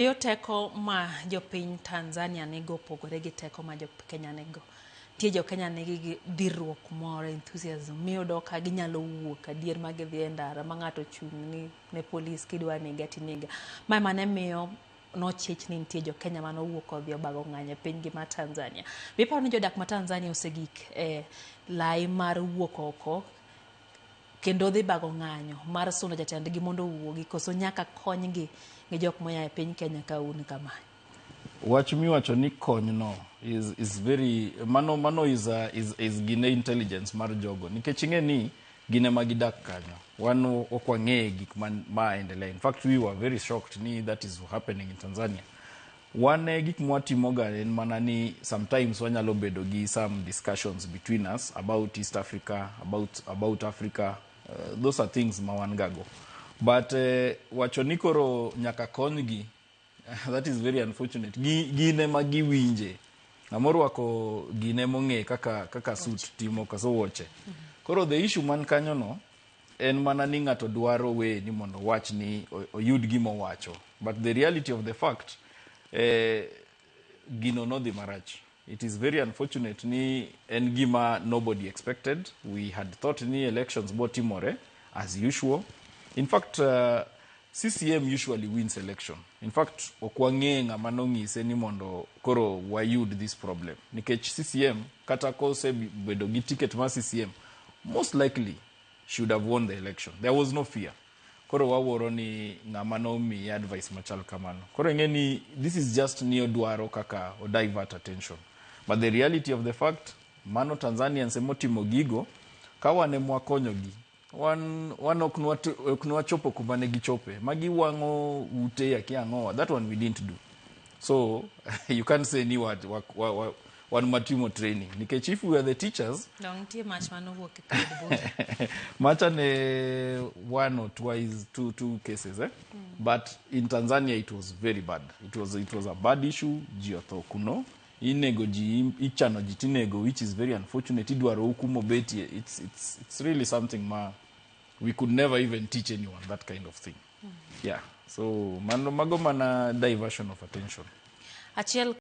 Yo teko ma jopiny Tanzania nigo opogore gi teko ma Jokenya nigo. Tie Jokenya nigi dirruok moro, enthusiasm, miyudo ka ginyalo wuok adier ma gidhi e ndara ma ng'ato chung' ne polis kidwa nega tiniga. Ma mane miyo nochich ni nitie Jokenya mane owuok odhi obago ng'anyo e pinygi ma Tanzania. Biparo ni jodak ma Tanzania osegik lai mar wuok oko kendo dhi bago ng'anyo mar suno jatendgi mondo owuogi koso nyaka konygi gi jok moya e piny Kenya ka un kama. Wach miwacho ni kony no is very mano is gine intelligence mar jogo nikech ing'e ni gine magidak kanyo wan okwang'e gik ma endelea. In fact we were very shocked ni that is happening in Tanzania. Wan gik mwatimoga en mana ni sometimes wanyalo bedo gi some discussions between us about East Africa, about Africa. Those are things ma wan gago. But wacho ni koro nyaka konygi, that is very unfortunate. Gine ma giwinje. Amoro wako gine mong'e kaka suit timo kaso woche. Koro the issue man kanyo no en mana ni ng'ato dwaro we ni mondo wach ni oyud gimo wacho. But the reality of the fact gino no dhi marach. It is very unfortunate ni en gima nobody expected. We had thought ni elections bo timore as usual. In fact, CCM usually wins election. In fact, okwang'e ng'ama nong'ise ni mondo koro wayud this problem. Nikech CCM, kata kose bedo gi ticket ma CCM, most likely should have won the election. There was no fear. Koro waworo ni ng'ama nomi advice machal kamano. Koro ing'e ni this is just ni odwaro kaka o divert attention. But the reality of the fact, mano Tanzanians emotimo gigo, ka wane mwakonyogi. Wan ok nwachopo kuma ne gichope. Magi wang'o ute ya kiang'oa. That one we didn't do. So, you can't say ni wan matimo training. Nikech if we were the teachers... Don't tie much man work at Macha ne one or twice, two cases. But in Tanzania, it was very bad. It was a bad issue. Jiotho kuno. Inego ji ichano jitinego, which is very unfortunate. Idwaro hukumo beti. It's really something we could never even teach anyone that kind of thing. Yeah. So mago mana diversion of attention.